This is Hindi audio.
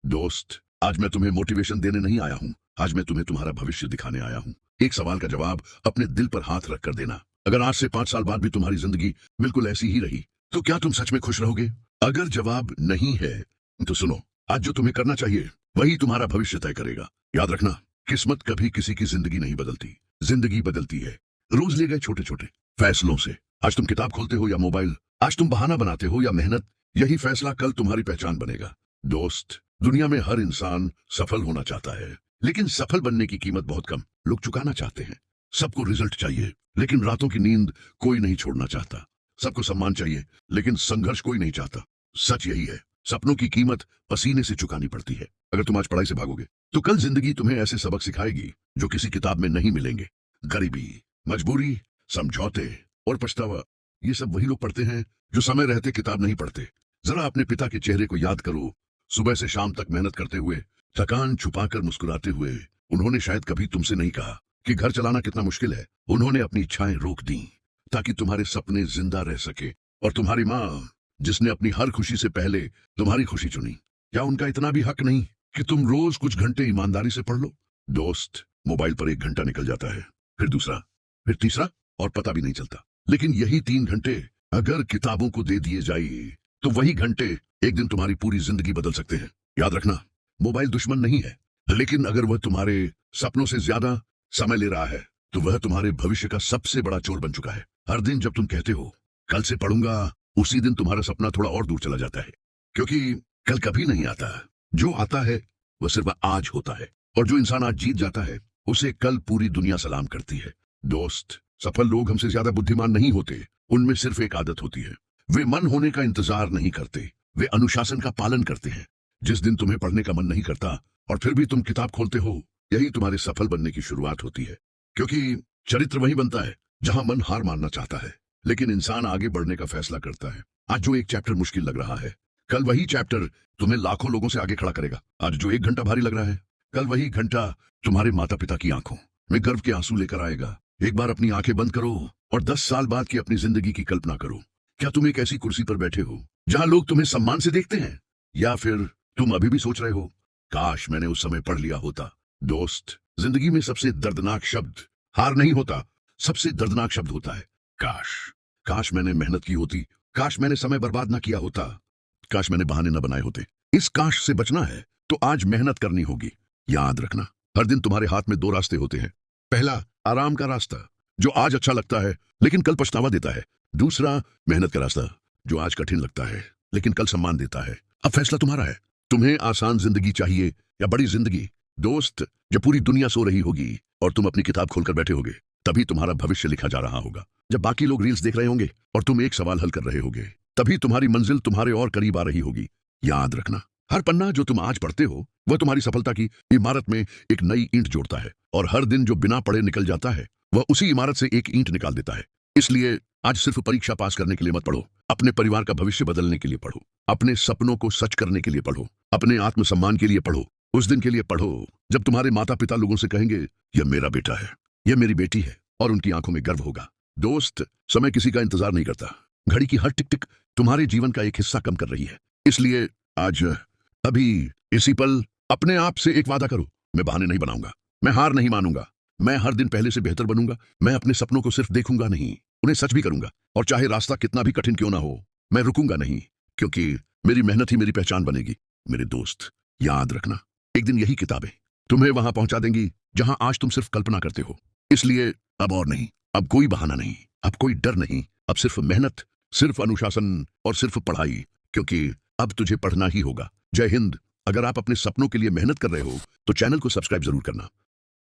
दोस्त, आज मैं तुम्हें मोटिवेशन देने नहीं आया हूँ। आज मैं तुम्हें तुम्हारा भविष्य दिखाने आया हूँ। एक सवाल का जवाब अपने दिल पर हाथ रख कर देना। अगर आज से 5 साल बाद भी तुम्हारी जिंदगी बिल्कुल ऐसी ही रही तो क्या तुम सच में खुश रहोगे? अगर जवाब नहीं है तो सुनो, आज जो तुम्हें करना चाहिए वही तुम्हारा भविष्य तय करेगा। याद रखना, किस्मत कभी किसी की जिंदगी नहीं बदलती, जिंदगी बदलती है रोज लिए गए छोटे छोटे फैसलों से। आज तुम किताब खोलते हो या मोबाइल, आज तुम बहाना बनाते हो या मेहनत, यही फैसला कल तुम्हारी पहचान बनेगा। दोस्त, दुनिया में हर इंसान सफल होना चाहता है, लेकिन सफल बनने की कीमत बहुत कम लोग चुकाना चाहते हैं। सबको रिजल्ट चाहिए, लेकिन रातों की नींद कोई नहीं छोड़ना चाहता। सबको सम्मान चाहिए, लेकिन संघर्ष कोई नहीं चाहता। सच यही है, सपनों की कीमत पसीने से चुकानी पड़ती है। अगर तुम आज पढ़ाई से भागोगे तो कल जिंदगी तुम्हें ऐसे सबक सिखाएगी जो किसी किताब में नहीं मिलेंगे। गरीबी, मजबूरी, समझौते और पछतावा, ये सब वही लोग पढ़ते हैं जो समय रहते किताब नहीं पढ़ते। जरा अपने पिता के चेहरे को याद करो, सुबह से शाम तक मेहनत करते हुए, थकान छुपाकर मुस्कुराते हुए। उन्होंने शायद कभी तुमसे नहीं कहा कि घर चलाना कितना मुश्किल है। उन्होंने अपनी इच्छाएं रोक दी ताकि तुम्हारे सपने जिंदा रह सके। और तुम्हारी माँ, जिसने अपनी हर खुशी से पहले तुम्हारी खुशी चुनी, क्या उनका इतना भी हक नहीं कि तुम रोज कुछ घंटे ईमानदारी से पढ़ लो? दोस्त, मोबाइल पर 1 घंटा निकल जाता है, फिर दूसरा, फिर तीसरा, और पता भी नहीं चलता। लेकिन यही 3 घंटे अगर किताबों को दे दिए जाए तो वही घंटे एक दिन तुम्हारी पूरी जिंदगी बदल सकते हैं। याद रखना, मोबाइल दुश्मन नहीं है, लेकिन अगर वह तुम्हारे सपनों से ज्यादा समय ले रहा है तो वह तुम्हारे भविष्य का सबसे बड़ा चोर बन चुका है। हर दिन जब तुम कहते हो कल से पढ़ूंगा, उसी दिन तुम्हारा सपना थोड़ा और दूर चला जाता है, क्योंकि कल कभी नहीं आता। जो आता है वह सिर्फ आज होता है, और जो इंसान आज जीत जाता है उसे कल पूरी दुनिया सलाम करती है। दोस्त, सफल लोग हमसे ज्यादा बुद्धिमान नहीं होते, उनमें सिर्फ एक आदत होती है, वे मन होने का इंतजार नहीं करते, वे अनुशासन का पालन करते हैं। जिस दिन तुम्हें पढ़ने का मन नहीं करता और फिर भी तुम किताब खोलते हो, यही तुम्हारे सफल बनने की शुरुआत होती है। क्योंकि चरित्र वही बनता है जहां मन हार मानना चाहता है, लेकिन इंसान आगे बढ़ने का फैसला करता है। आज जो एक चैप्टर मुश्किल लग रहा है, कल वही चैप्टर तुम्हें लाखों लोगों से आगे खड़ा करेगा। आज जो 1 घंटा भारी लग रहा है, कल वही घंटा तुम्हारे माता पिता की आंखों में गर्व के आंसू लेकर आएगा। एक बार अपनी आंखें बंद करो और 10 साल बाद की अपनी जिंदगी की कल्पना करो। क्या तुम एक ऐसी कुर्सी पर बैठे हो जहां लोग तुम्हें सम्मान से देखते हैं, या फिर तुम अभी भी सोच रहे हो काश मैंने उस समय पढ़ लिया होता? दोस्त, जिंदगी में सबसे दर्दनाक शब्द हार नहीं होता, सबसे दर्दनाक शब्द होता है काश। काश मैंने मेहनत की होती, काश मैंने समय बर्बाद ना किया होता, काश मैंने बहाने न बनाए होते। इस काश से बचना है तो आज मेहनत करनी होगी। याद रखना, हर दिन तुम्हारे हाथ में 2 रास्ते होते हैं। पहला, आराम का रास्ता, जो आज अच्छा लगता है लेकिन कल पछतावा देता है। दूसरा, मेहनत का रास्ता, जो आज कठिन लगता है लेकिन कल सम्मान देता है। अब फैसला तुम्हारा है, तुम्हें आसान जिंदगी चाहिए या बड़ी जिंदगी? दोस्त, जब पूरी दुनिया सो रही होगी और तुम अपनी किताब खोलकर बैठे होगे, तभी तुम्हारा भविष्य लिखा जा रहा होगा। जब बाकी लोग रील्स देख रहे होंगे और तुम एक सवाल हल कर रहे होगे, तभी तुम्हारी मंजिल तुम्हारे और करीब आ रही होगी। याद रखना, हर पन्ना जो तुम आज पढ़ते हो वह तुम्हारी सफलता की इमारत में एक नई ईंट जोड़ता है, और हर दिन जो बिना पढ़े निकल जाता है वह उसी इमारत से एक ईंट निकाल देता है। इसलिए आज सिर्फ परीक्षा पास करने के लिए मत पढ़ो, अपने परिवार का भविष्य बदलने के लिए पढ़ो, अपने सपनों को सच करने के लिए पढ़ो, अपने आत्मसम्मान के लिए पढ़ो, उस दिन के लिए पढ़ो जब तुम्हारे माता पिता लोगों से कहेंगे यह मेरा बेटा है, यह मेरी बेटी है, और उनकी आंखों में गर्व होगा। दोस्त, समय किसी का इंतजार नहीं करता, घड़ी की हर टिक टिक तुम्हारे जीवन का एक हिस्सा कम कर रही है। इसलिए आज, अभी, इसी पल अपने आप से एक वादा करो, मैं बहाने नहीं बनाऊंगा, मैं हार नहीं मानूंगा, मैं हर दिन पहले से बेहतर बनूंगा। मैं अपने सपनों को सिर्फ देखूंगा नहीं, उन्हें सच भी करूंगा, और चाहे रास्ता कितना भी कठिन क्यों ना हो, मैं रुकूंगा नहीं, क्योंकि मेरी मेहनत ही मेरी पहचान बनेगी। मेरे दोस्त, याद रखना, एक दिन यही किताबें तुम्हें वहां पहुंचा देंगी जहां आज तुम सिर्फ कल्पना करते हो। इसलिए अब और नहीं, अब कोई बहाना नहीं, अब कोई डर नहीं, अब सिर्फ मेहनत, सिर्फ अनुशासन और सिर्फ पढ़ाई, क्योंकि अब तुझे पढ़ना ही होगा। जय हिंद। अगर आप अपने सपनों के लिए मेहनत कर रहे हो तो चैनल को सब्सक्राइब जरूर करना।